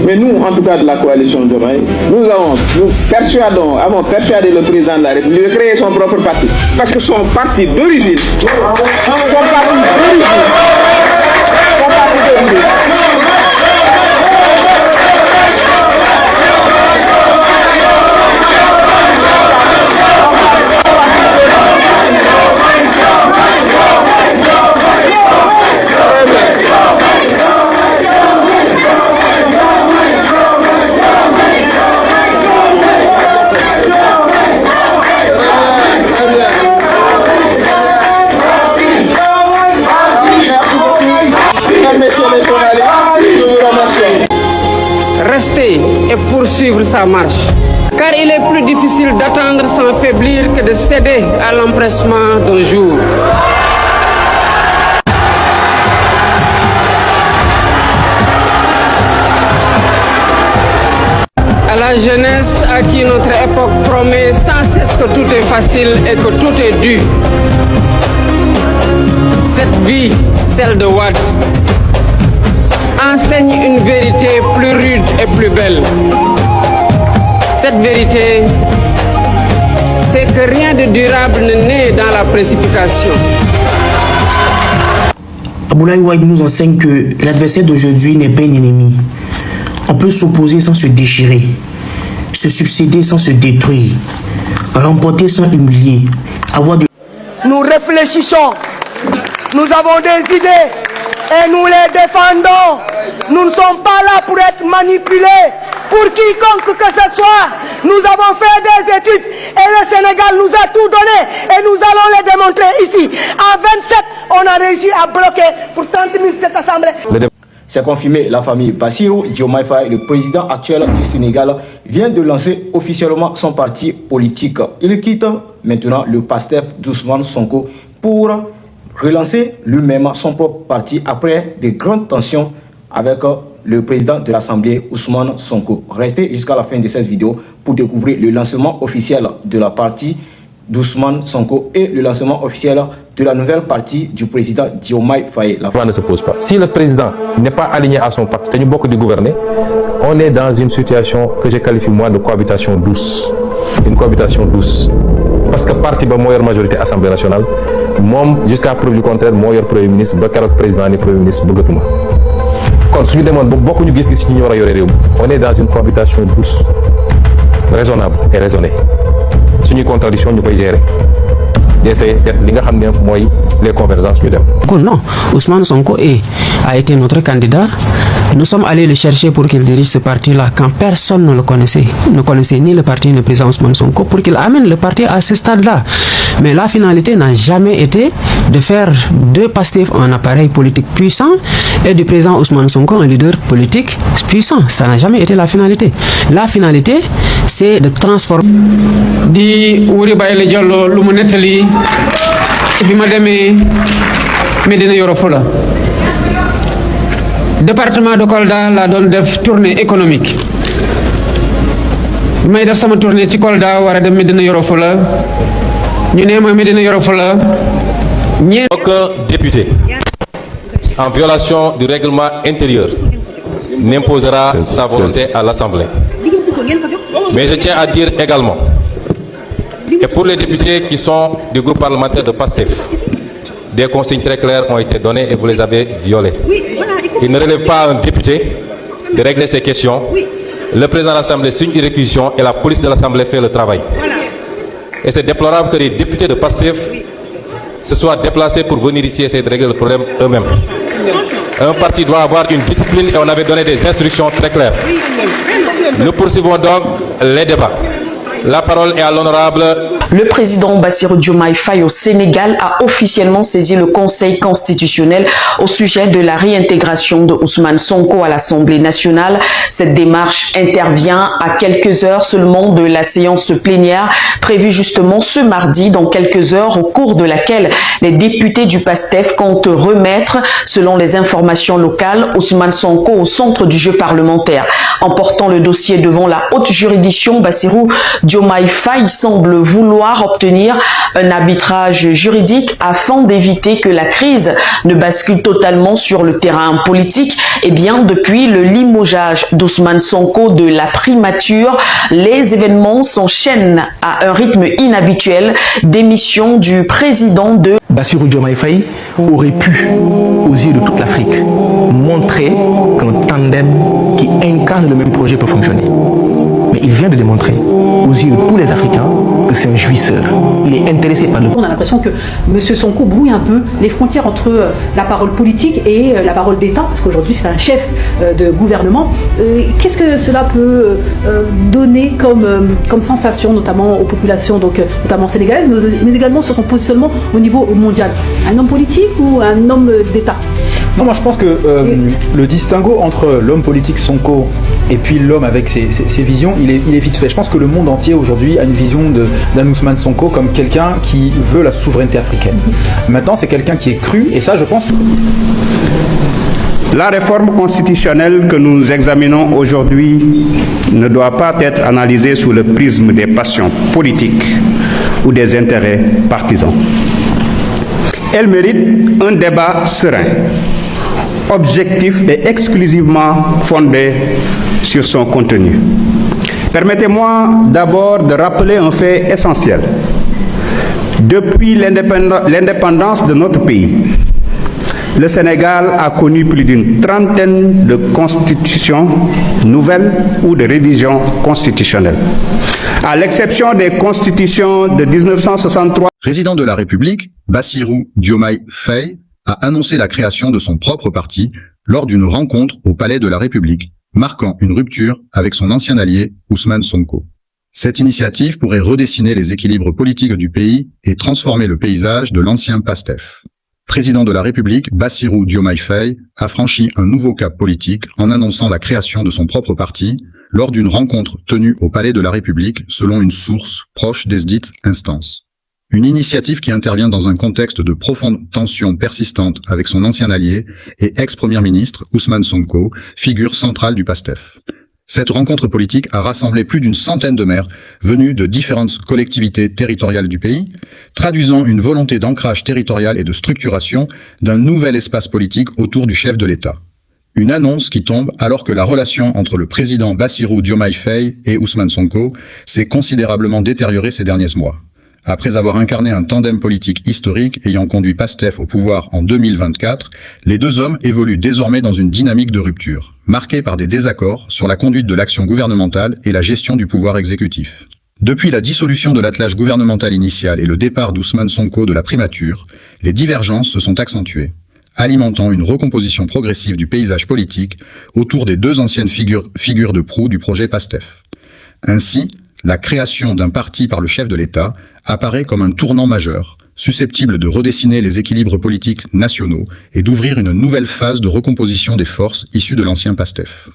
Mais nous, en tout cas de la coalition Diomaye, nous avons persuadé le président de la République de créer son propre parti. Parce que son parti d'origine, rester et poursuivre sa marche. Car il est plus difficile d'attendre sans faiblir que de céder à l'empressement d'un jour. À la jeunesse à qui notre époque promet sans cesse que tout est facile et que tout est dû. Cette vie, celle de Wade, enseigne une vérité plus rude et plus belle. Cette vérité, c'est que rien de durable ne naît dans la précipitation. Abdoulaye Wade nous enseigne que l'adversaire d'aujourd'hui n'est pas un ennemi. On peut s'opposer sans se déchirer, se succéder sans se détruire, remporter sans humilier, avoir de... Nous réfléchissons, nous avons des idées et nous les défendons. Nous ne sommes pas là pour être manipulés. Pour quiconque que ce soit, nous avons fait des études et le Sénégal nous a tout donné et nous allons les démontrer ici. En 27, on a réussi à bloquer pour 30 minutes cette assemblée. C'est confirmé, la famille Bassirou Diomaye Faye, le président actuel du Sénégal, vient de lancer officiellement son parti politique. Il quitte maintenant le PASTEF d'Ousmane Sonko pour relancer lui-même son propre parti après de grandes tensions avec le président de l'Assemblée, Ousmane Sonko. Restez jusqu'à la fin de cette vidéo pour découvrir le lancement officiel de la partie d'Ousmane Sonko et le lancement officiel de la nouvelle partie du président Diomaye Faye. La France ne se pose pas. Si le président n'est pas aligné à son parti, nous beaucoup de gouverner, on est dans une situation que je qualifie moi de cohabitation douce. Une cohabitation douce. Parce que parti ba moo yor majorité Assemblée nationale, moom jusqu'à preuve du contraire moo yor premier ministre ba keroog président ni premier ministre bëggatuma. Kon suñu demoon ba bokkuñu gis-gis ci ñi war a yore réew mi, on est dans une cohabitation douce, raisonnable et raisonnée. Suñuy contradiction ñu koy gérer. D'essayer li nga xam ne mooy les convergences ñu dem. Non, Ousmane Sonko a été notre candidat. Nous sommes allés le chercher pour qu'il dirige ce parti-là quand personne ne le connaissait. Ne connaissait ni le parti ni le président Ousmane Sonko pour qu'il amène le parti à ce stade-là. Mais la finalité n'a jamais été de faire de PASTEF un appareil politique puissant et du président Ousmane Sonko un leader politique puissant. Ça n'a jamais été la finalité. La finalité, c'est de transformer. Di Wuri Bayele Diallo lu mu nettali ci bi ma demee Médina Yoro Fula département de Kolda laa doon def tournée économique bi may def sama tournée ci Kolda war a dem Médina Yoro Fula ñu ne ma Médina Yoro Fula aucun député en violation du règlement intérieur n'imposera sa volonté à l'Assemblée. Mais je tiens à dire également, et pour les députés qui sont du groupe parlementaire de PASTEF, des consignes très claires ont été données et vous les avez violées. Il ne relève pas à un député de régler ces questions. Le président de l'Assemblée signe une réquisition et la police de l'Assemblée fait le travail. Et c'est déplorable que les députés de PASTEF se soient déplacés pour venir ici et essayer de régler le problème eux-mêmes. Un parti doit avoir une discipline et on avait donné des instructions très claires. Nous poursuivons donc les débats. La parole est à l'honorable. Le président Bassirou Diomaye Faye au Sénégal a officiellement saisi le Conseil constitutionnel au sujet de la réintégration de Ousmane Sonko à l'Assemblée nationale. Cette démarche intervient à quelques heures seulement de la séance plénière prévue justement ce mardi, dans quelques heures, au cours de laquelle les députés du PASTEF comptent remettre, selon les informations locales, Ousmane Sonko au centre du jeu parlementaire. En portant le dossier devant la haute juridiction, Bassirou Diomaye Faye semble vouloir vouloir obtenir un arbitrage juridique afin d'éviter que la crise ne bascule totalement sur le terrain politique. Eh bien, depuis le limogeage d'Ousmane Sonko de la primature, les événements s'enchaînent à un rythme inhabituel. Démission du président de Bassirou Diomaye Faye aurait pu, aux yeux de toute l'Afrique, montrer qu'un tandem qui incarne le même projet peut fonctionner. Mais il vient de démontrer, aux yeux de tous les Africains, que c'est un jouisseur. Il est intéressé par le... On a l'impression que M. Sonko brouille un peu les frontières entre la parole politique et la parole d'État, parce qu'aujourd'hui c'est un chef de gouvernement. Qu'est-ce que cela peut donner comme sensation, notamment aux populations, donc, notamment sénégalaises, mais également sur son positionnement au niveau mondial? Un homme politique ou un homme d'État? Non, moi je pense que le distinguo entre l'homme politique Sonko et puis l'homme avec ses visions, il est vite fait. Je pense que le monde entier aujourd'hui a une vision d'un Ousmane Sonko comme quelqu'un qui veut la souveraineté africaine. Maintenant, c'est quelqu'un qui est cru, et ça, je pense que... La réforme constitutionnelle que nous examinons aujourd'hui ne doit pas être analysée sous le prisme des passions politiques ou des intérêts partisans. Elle mérite un débat serein, objectif et exclusivement fondé sur son contenu. Permettez-moi d'abord de rappeler un fait essentiel. Depuis l'indépendance de notre pays, le Sénégal a connu plus d'une trentaine de constitutions nouvelles ou de révisions constitutionnelles. À l'exception des constitutions de 1963. Président de la République, Bassirou Diomaye Faye a annoncé la création de son propre parti lors d'une rencontre au Palais de la République, marquant une rupture avec son ancien allié Ousmane Sonko. Cette initiative pourrait redessiner les équilibres politiques du pays et transformer le paysage de l'ancien PASTEF. Président de la République, Bassirou Diomaye Faye a franchi un nouveau cap politique en annonçant la création de son propre parti lors d'une rencontre tenue au Palais de la République selon une source proche des dites instances. Une initiative qui intervient dans un contexte de profonde tension persistante avec son ancien allié et ex-premier ministre Ousmane Sonko, figure centrale du PASTEF. Cette rencontre politique a rassemblé plus d'une centaine de maires venus de différentes collectivités territoriales du pays, traduisant une volonté d'ancrage territorial et de structuration d'un nouvel espace politique autour du chef de l'État. Une annonce qui tombe alors que la relation entre le président Bassirou Diomaye Faye et Ousmane Sonko s'est considérablement détériorée ces derniers mois. Après avoir incarné un tandem politique historique ayant conduit PASTEF au pouvoir en 2024, les deux hommes évoluent désormais dans une dynamique de rupture, marquée par des désaccords sur la conduite de l'action gouvernementale et la gestion du pouvoir exécutif. Depuis la dissolution de l'attelage gouvernemental initial et le départ d'Ousmane Sonko de la primature, les divergences se sont accentuées, alimentant une recomposition progressive du paysage politique autour des deux anciennes figures de proue du projet PASTEF. Ainsi, la création d'un parti par le chef de l'État apparaît comme un tournant majeur, susceptible de redessiner les équilibres politiques nationaux et d'ouvrir une nouvelle phase de recomposition des forces issues de l'ancien PASTEF.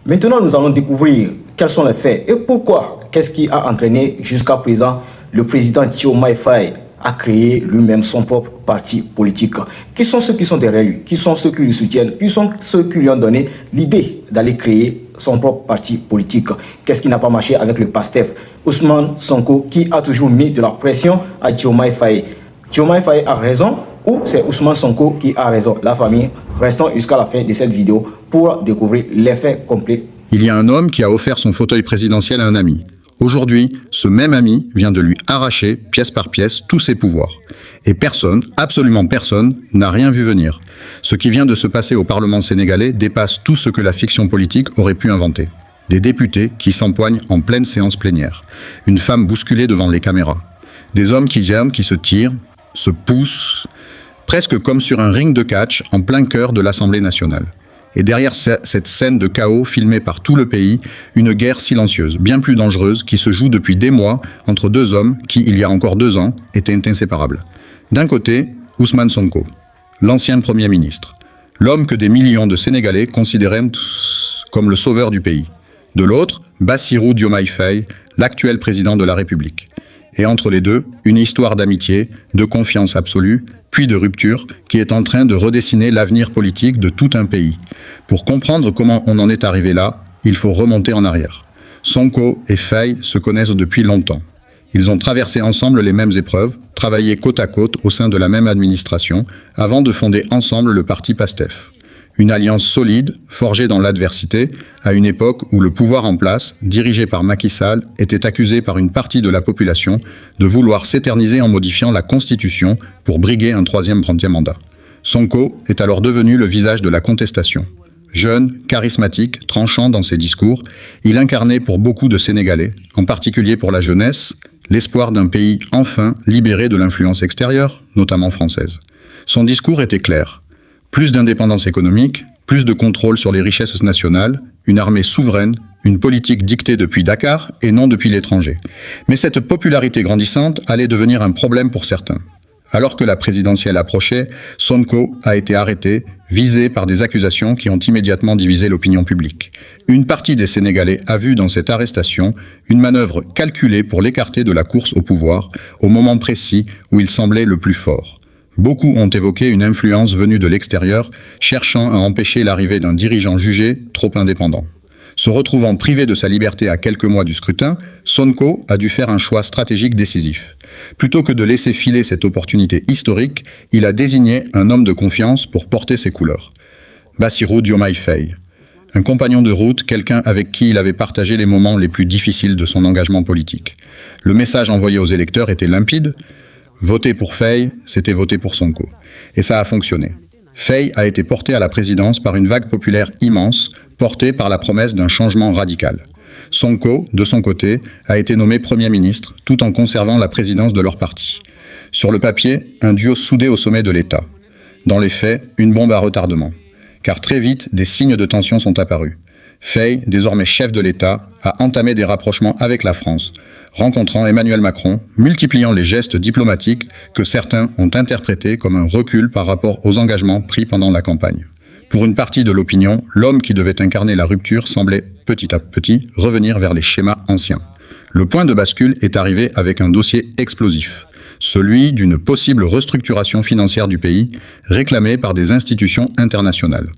Maintenant, nous allons découvrir quels sont les faits et pourquoi. Qu'est-ce qui a entraîné jusqu'à présent le président Diomaye Faye à créer lui-même son propre parti politique. Qui sont ceux qui sont derrière lui? Qui sont ceux qui le soutiennent? Qui sont ceux qui lui ont donné l'idée d'aller créer son propre parti politique? Qu'est-ce qui n'a pas marché avec le PASTEF? Ousmane Sonko qui a toujours mis de la pression à Diomaye Faye. Diomaye Faye a raison ou c'est Ousmane Sonko qui a raison? La famille, restons jusqu'à la fin de cette vidéo pour découvrir les faits complets. Il y a un homme qui a offert son fauteuil présidentiel à un ami. Aujourd'hui, ce même ami vient de lui arracher, pièce par pièce, tous ses pouvoirs. Et personne, absolument personne, n'a rien vu venir. Ce qui vient de se passer au Parlement sénégalais dépasse tout ce que la fiction politique aurait pu inventer. Des députés qui s'empoignent en pleine séance plénière. Une femme bousculée devant les caméras. Des hommes qui germent, qui se tirent, se poussent, presque comme sur un ring de catch en plein cœur de l'Assemblée nationale. Et derrière cette scène de chaos filmée par tout le pays, une guerre silencieuse, bien plus dangereuse, qui se joue depuis des mois entre deux hommes qui, il y a encore 2 ans, étaient inséparables. D'un côté, Ousmane Sonko, l'ancien Premier ministre, l'homme que des millions de Sénégalais considéraient comme le sauveur du pays. De l'autre, Bassirou Diomaye Faye, l'actuel président de la République. Et entre les deux, une histoire d'amitié, de confiance absolue, puis de rupture, qui est en train de redessiner l'avenir politique de tout un pays. Pour comprendre comment on en est arrivé là, il faut remonter en arrière. Sonko et Faye se connaissent depuis longtemps. Ils ont traversé ensemble les mêmes épreuves, travaillé côte à côte au sein de la même administration, avant de fonder ensemble le parti PASTEF. Une alliance solide, forgée dans l'adversité, à une époque où le pouvoir en place, dirigé par Macky Sall, était accusé par une partie de la population de vouloir s'éterniser en modifiant la Constitution pour briguer un troisième mandat. Sonko est alors devenu le visage de la contestation. Jeune, charismatique, tranchant dans ses discours, il incarnait pour beaucoup de Sénégalais, en particulier pour la jeunesse, l'espoir d'un pays enfin libéré de l'influence extérieure, notamment française. Son discours était clair. Plus d'indépendance économique, plus de contrôle sur les richesses nationales, une armée souveraine, une politique dictée depuis Dakar et non depuis l'étranger. Mais cette popularité grandissante allait devenir un problème pour certains. Alors que la présidentielle approchait, Sonko a été arrêté, visé par des accusations qui ont immédiatement divisé l'opinion publique. Une partie des Sénégalais a vu dans cette arrestation une manœuvre calculée pour l'écarter de la course au pouvoir, au moment précis où il semblait le plus fort. Beaucoup ont évoqué une influence venue de l'extérieur, cherchant à empêcher l'arrivée d'un dirigeant jugé trop indépendant. Se retrouvant privé de sa liberté à quelques mois du scrutin, Sonko a dû faire un choix stratégique décisif. Plutôt que de laisser filer cette opportunité historique, il a désigné un homme de confiance pour porter ses couleurs. Bassirou Diomaye Faye. Un compagnon de route, quelqu'un avec qui il avait partagé les moments les plus difficiles de son engagement politique. Le message envoyé aux électeurs était limpide. Voter pour Faye, c'était voter pour Sonko. Et ça a fonctionné. Faye a été porté à la présidence par une vague populaire immense, portée par la promesse d'un changement radical. Sonko, de son côté, a été nommé Premier ministre, tout en conservant la présidence de leur parti. Sur le papier, un duo soudé au sommet de l'État. Dans les faits, une bombe à retardement. Car très vite, des signes de tension sont apparus. Faye, désormais chef de l'État, a entamé des rapprochements avec la France, rencontrant Emmanuel Macron, multipliant les gestes diplomatiques que certains ont interprétés comme un recul par rapport aux engagements pris pendant la campagne. Pour une partie de l'opinion, l'homme qui devait incarner la rupture semblait, petit à petit, revenir vers les schémas anciens. Le point de bascule est arrivé avec un dossier explosif, celui d'une possible restructuration financière du pays, réclamée par des institutions internationales.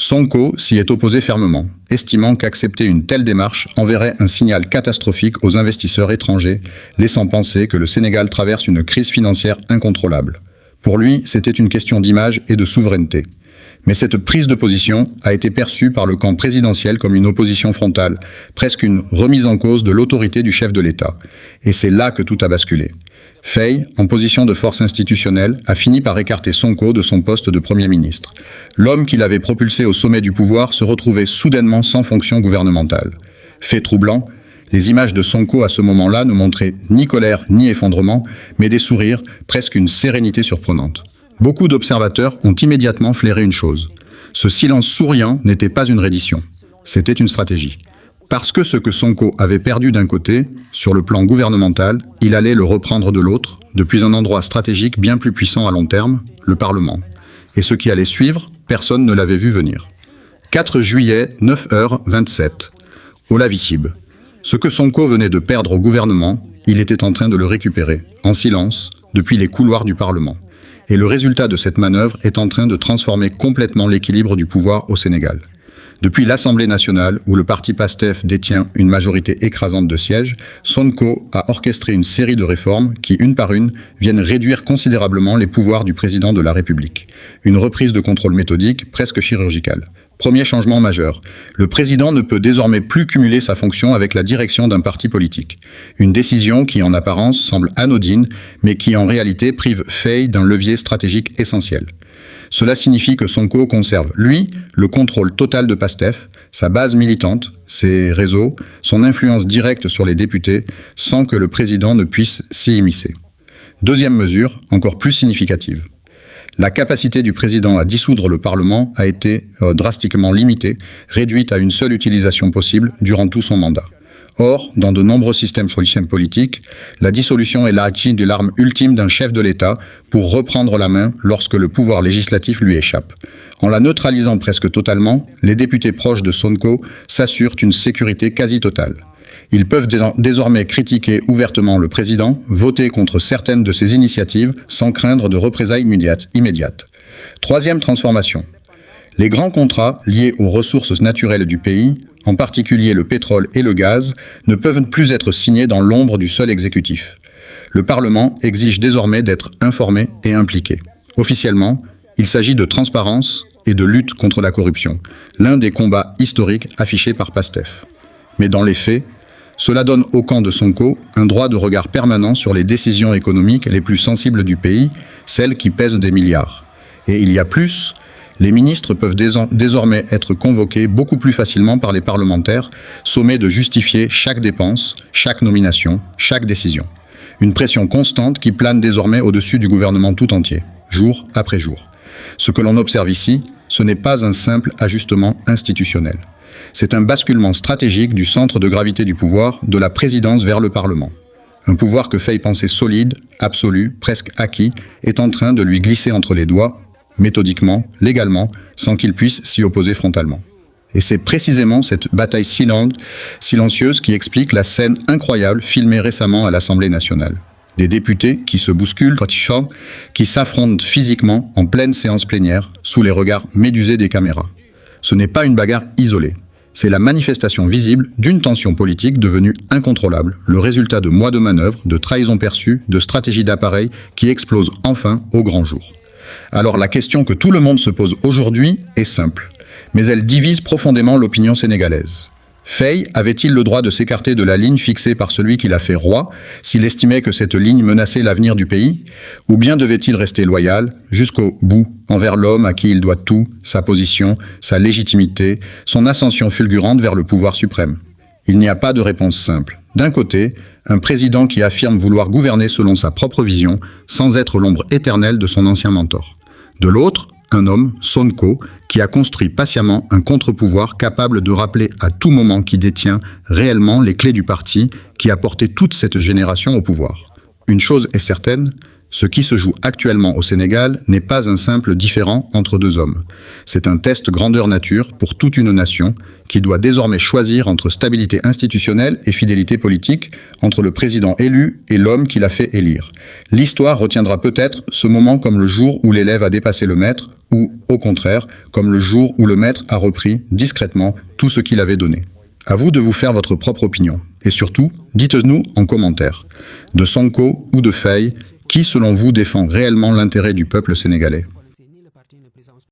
Sonko s'y est opposé fermement, estimant qu'accepter une telle démarche enverrait un signal catastrophique aux investisseurs étrangers, laissant penser que le Sénégal traverse une crise financière incontrôlable. Pour lui, c'était une question d'image et de souveraineté. Mais cette prise de position a été perçue par le camp présidentiel comme une opposition frontale, presque une remise en cause de l'autorité du chef de l'État. Et c'est là que tout a basculé. Faye, en position de force institutionnelle, a fini par écarter Sonko de son poste de Premier ministre. L'homme qui l'avait propulsé au sommet du pouvoir se retrouvait soudainement sans fonction gouvernementale. Fait troublant, les images de Sonko à ce moment-là ne montraient ni colère ni effondrement, mais des sourires, presque une sérénité surprenante. Beaucoup d'observateurs ont immédiatement flairé une chose. Ce silence souriant n'était pas une reddition, c'était une stratégie. Parce que ce que Sonko avait perdu d'un côté, sur le plan gouvernemental, il allait le reprendre de l'autre, depuis un endroit stratégique bien plus puissant à long terme, le Parlement. Et ce qui allait suivre, personne ne l'avait vu venir. 4 juillet, 9h27. Olavicib. Ce que Sonko venait de perdre au gouvernement, il était en train de le récupérer, en silence, depuis les couloirs du Parlement. Et le résultat de cette manœuvre est en train de transformer complètement l'équilibre du pouvoir au Sénégal. Depuis l'Assemblée nationale, où le parti PASTEF détient une majorité écrasante de sièges, Sonko a orchestré une série de réformes qui, une par une, viennent réduire considérablement les pouvoirs du président de la République. Une reprise de contrôle méthodique presque chirurgicale. Premier changement majeur. Le président ne peut désormais plus cumuler sa fonction avec la direction d'un parti politique. Une décision qui, en apparence, semble anodine, mais qui, en réalité, prive Faye d'un levier stratégique essentiel. Cela signifie que Sonko conserve, lui, le contrôle total de PASTEF, sa base militante, ses réseaux, son influence directe sur les députés, sans que le président ne puisse s'y immiscer. Deuxième mesure, encore plus significative. La capacité du président à dissoudre le Parlement a été drastiquement limitée, réduite à une seule utilisation possible durant tout son mandat. Or, dans de nombreux systèmes politiques, la dissolution est l'arme ultime d'un chef de l'État pour reprendre la main lorsque le pouvoir législatif lui échappe. En la neutralisant presque totalement, les députés proches de Sonko s'assurent une sécurité quasi totale. Ils peuvent désormais critiquer ouvertement le président, voter contre certaines de ses initiatives sans craindre de représailles immédiates. Troisième transformation. Les grands contrats liés aux ressources naturelles du pays, en particulier le pétrole et le gaz, ne peuvent plus être signés dans l'ombre du seul exécutif. Le Parlement exige désormais d'être informé et impliqué. Officiellement, il s'agit de transparence et de lutte contre la corruption, l'un des combats historiques affichés par PASTEF. Mais dans les faits, cela donne au camp de Sonko un droit de regard permanent sur les décisions économiques les plus sensibles du pays, celles qui pèsent des milliards. Et il y a plus, les ministres peuvent désormais être convoqués beaucoup plus facilement par les parlementaires, sommés de justifier chaque dépense, chaque nomination, chaque décision. Une pression constante qui plane désormais au-dessus du gouvernement tout entier, jour après jour. Ce que l'on observe ici, ce n'est pas un simple ajustement institutionnel. C'est un basculement stratégique du centre de gravité du pouvoir, de la présidence vers le Parlement. Un pouvoir que Faye pensait solide, absolu, presque acquis, est en train de lui glisser entre les doigts, méthodiquement, légalement, sans qu'il puisse s'y opposer frontalement. Et c'est précisément cette bataille silencieuse qui explique la scène incroyable filmée récemment à l'Assemblée nationale. Des députés qui se bousculent, qui s'affrontent physiquement en pleine séance plénière, sous les regards médusés des caméras. Ce n'est pas une bagarre isolée. C'est la manifestation visible d'une tension politique devenue incontrôlable, le résultat de mois de manœuvres, de trahisons perçues, de stratégies d'appareil qui explosent enfin au grand jour. Alors la question que tout le monde se pose aujourd'hui est simple, mais elle divise profondément l'opinion sénégalaise. Faye avait-il le droit de s'écarter de la ligne fixée par celui qui l'a fait roi, s'il estimait que cette ligne menaçait l'avenir du pays, ou bien devait-il rester loyal, jusqu'au bout, envers l'homme à qui il doit tout, sa position, sa légitimité, son ascension fulgurante vers le pouvoir suprême? Il n'y a pas de réponse simple. D'un côté, un président qui affirme vouloir gouverner selon sa propre vision, sans être l'ombre éternelle de son ancien mentor. De l'autre, un homme, Sonko, qui a construit patiemment un contre-pouvoir capable de rappeler à tout moment qui détient réellement les clés du parti qui a porté toute cette génération au pouvoir. Une chose est certaine, ce qui se joue actuellement au Sénégal n'est pas un simple différend entre deux hommes. C'est un test grandeur nature pour toute une nation qui doit désormais choisir entre stabilité institutionnelle et fidélité politique, entre le président élu et l'homme qui l'a fait élire. L'histoire retiendra peut-être ce moment comme le jour où l'élève a dépassé le maître, ou, au contraire, comme le jour où le maître a repris, discrètement, tout ce qu'il avait donné. À vous de vous faire votre propre opinion. Et surtout, dites-nous en commentaire. De Sonko ou de Faye, qui selon vous défend réellement l'intérêt du peuple sénégalais ?